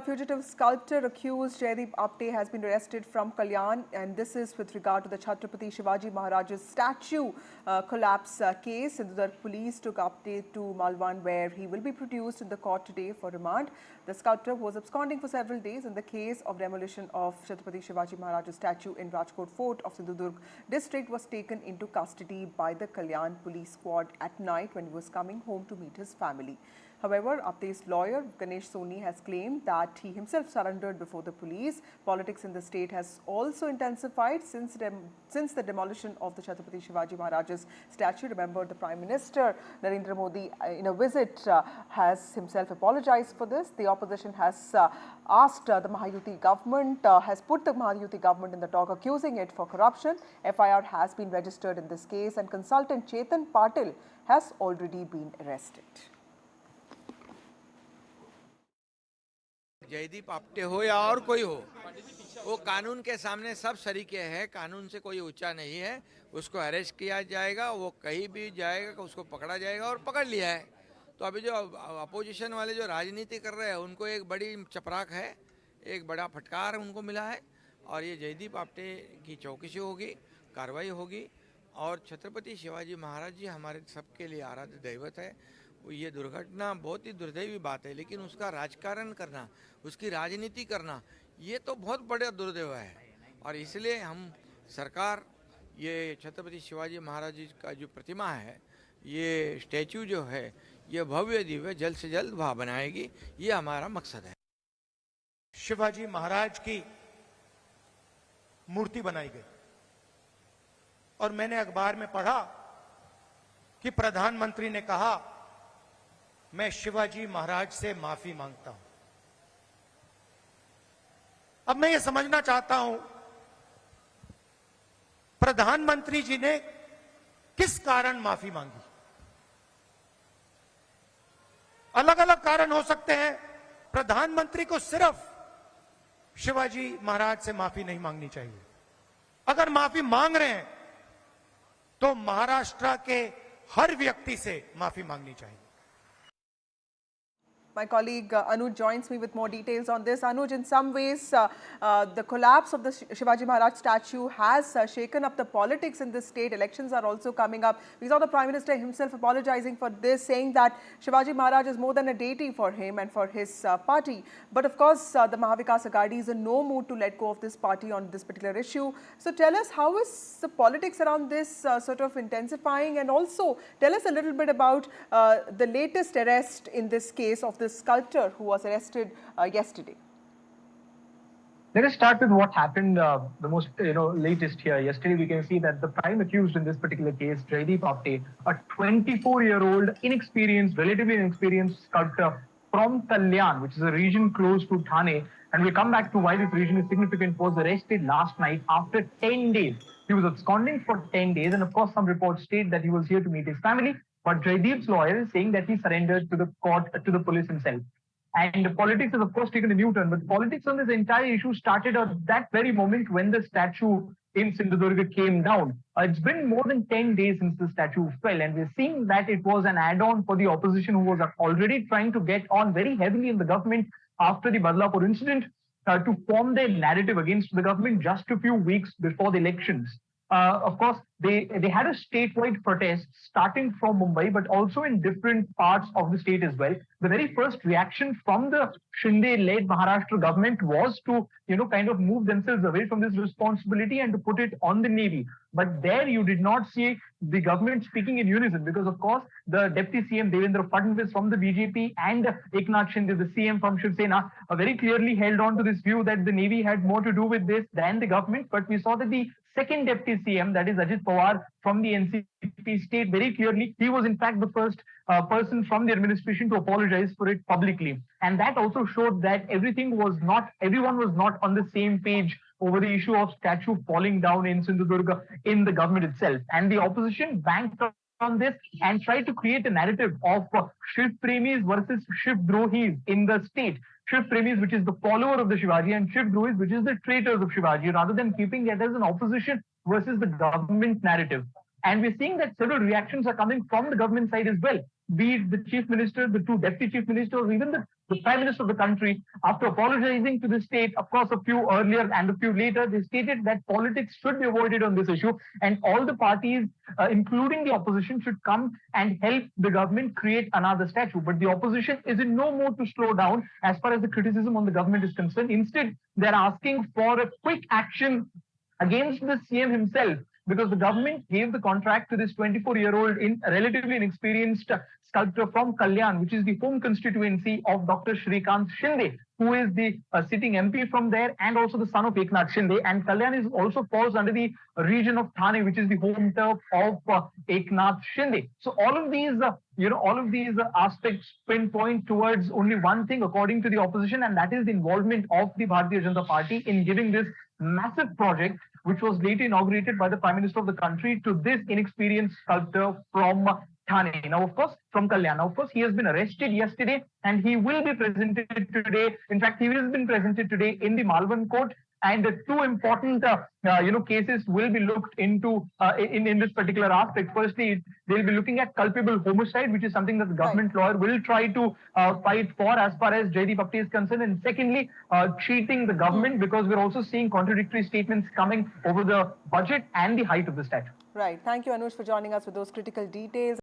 Fugitive sculptor accused Jaydeep Apte has been arrested from Kalyan, and this is with regard to the Chhatrapati Shivaji Maharaj's statue collapse case. Sindhudurg police took Apte to Malvan, where he will be produced in the court today for remand. The sculptor was absconding for several days in the case of demolition of Chhatrapati Shivaji Maharaj's statue in Rajkot fort of Sindhudurg district. Was taken into custody by the Kalyan police squad at night when he was coming home to meet his family. However, Apte's lawyer, Ganesh Soni, has claimed that he himself surrendered before the police. Politics in the state has also intensified since the demolition of the Chhatrapati Shivaji Maharaj's statue. Remember, the Prime Minister, Narendra Modi, in a visit, has himself apologized for this. The opposition has asked the Mahayuti government, has put the Mahayuti government in the dock, accusing it for corruption. FIR has been registered in this case, and consultant Chetan Patil has already been arrested. Jaideep Apte हो या और कोई हो, वो कानून के सामने सब सरीके हैं, कानून से कोई ऊंचा नहीं है। उसको अरेस्ट किया जाएगा, वो कहीं भी जाएगा, उसको पकड़ा जाएगा और पकड़ लिया है। तो अभी जो अपोजिशन वाले जो राजनीति कर रहे हैं, उनको एक बड़ी चपराक है, एक बड़ा फटकार उनको मिला है। और ये जयदीप आप्टे की चौकसी होगी, कार्रवाई होगी। और छत्रपति शिवाजी महाराज जी हमारे सबके लिए आराध्य दैवत है। ये दुर्घटना बहुत ही दुर्दैवी बात है, लेकिन उसका राजकारण करना, उसकी राजनीति करना, ये तो बहुत बड़ा दुर्दैव है। और इसलिए हम सरकार ये छत्रपति शिवाजी महाराज जी का जो प्रतिमा है, ये स्टैचू जो है, ये भव्य दिव्य जल्द से जल्द वहाँ बनाएगी, ये हमारा मकसद है। शिवाजी महाराज की मूर्ति बनाई गई और मैंने अखबार में पढ़ा कि प्रधानमंत्री ने कहा, मैं शिवाजी महाराज से माफी मांगता हूं। अब मैं ये समझना चाहता हूं, प्रधानमंत्री जी ने किस कारण माफी मांगी? अलग अलग कारण हो सकते हैं। प्रधानमंत्री को सिर्फ शिवाजी महाराज से माफी नहीं मांगनी चाहिए। अगर माफी मांग रहे हैं तो महाराष्ट्र के हर व्यक्ति से माफी मांगनी चाहिए। My colleague Anuj joins me with more details on this. Anuj, in some ways, the collapse of the Shivaji Maharaj statue has shaken up the politics in this state. Elections are also coming up. We saw the Prime Minister himself apologizing for this, saying that Shivaji Maharaj is more than a deity for him and for his party. But of course, the Mahavikas Aghadi is in no mood to let go of this party on this particular issue. So tell us, how is the politics around this sort of intensifying? And also, tell us a little bit about the latest arrest in this case of the sculptor who was arrested yesterday. Let us start with what happened the most latest here. Yesterday we can see that the prime accused in this particular case, Jaydeep Apte, a 24-year-old relatively inexperienced sculptor from Kalyan, which is a region close to Thane, and we'll come back to why this region is significant, was arrested last night after 10 days. He was absconding for 10 days, and of course some reports state that he was here to meet his family. But Jaydeep's lawyer is saying that he surrendered to the court, to the police himself. And politics has, of course, taken a new turn. But politics on this entire issue started at that very moment when the statue in Sindhudurg came down. It's been more than 10 days since the statue fell. And we're seeing that it was an add-on for the opposition, who was already trying to get on very heavily in the government after the Badlapur incident, to form their narrative against the government just a few weeks before the elections. Of course, they had a statewide protest starting from Mumbai, but also in different parts of the state as well. The very first reaction from the SHinde-led Maharashtra government was to, kind of move themselves away from this responsibility and to put it on the Navy. But there you did not see the government speaking in unison, because of course the Deputy CM Devendra Fadnavis from the BJP and Eknath Shinde, the CM from Shiv Sena, very clearly held on to this view that the Navy had more to do with this than the government. But we saw that the second Deputy CM, that is Ajit Pawar from the NCP, state very clearly he was in fact the first person from the administration to apologize for it publicly. And that also showed that everyone was not on the same page over the issue of statue falling down in Sindhudurg in the government itself. And the opposition banked on this and tried to create a narrative of Shiv Premis versus Shiv Drohis in the state. Shiv Premis, which is the follower of the Shivaji, and Shiv Drohis, which is the traitors of Shivaji, rather than keeping it as an opposition versus the government narrative. And we're seeing that several reactions are coming from the government side as well, be it the chief minister, the two deputy chief ministers, or even the the Prime Minister of the country, after apologizing to the state, of course, a few earlier and a few later, they stated that politics should be avoided on this issue and all the parties, including the opposition, should come and help the government create another statue. But the opposition is in no mood to slow down as far as the criticism on the government is concerned. Instead, they're asking for a quick action against the CM himself, because the government gave the contract to this 24-year-old relatively inexperienced sculptor from Kalyan, which is the home constituency of Dr. Shinde, who is the sitting MP from there and also the son of Eknath Shinde. And Kalyan is also falls under the region of Thane, which is the home turf of Eknath Shinde. So all of these aspects pinpoint towards only one thing, according to the opposition, and that is the involvement of the Bharatiya Janata Party in giving this massive project, which was later inaugurated by the Prime Minister of the country, to this inexperienced sculptor from Thane. Now, of course, from Kalyan. Now, of course, he has been arrested yesterday and he will be presented today. In fact, he has been presented today in the Malvan court. And the two important, cases will be looked into in this particular aspect. Firstly, they'll be looking at culpable homicide, which is something that the government lawyer will try to fight for as far as Jaydeep Apte is concerned. And secondly, cheating the government, because we're also seeing contradictory statements coming over the budget and the height of the statue. Right. Thank you, Anush, for joining us with those critical details.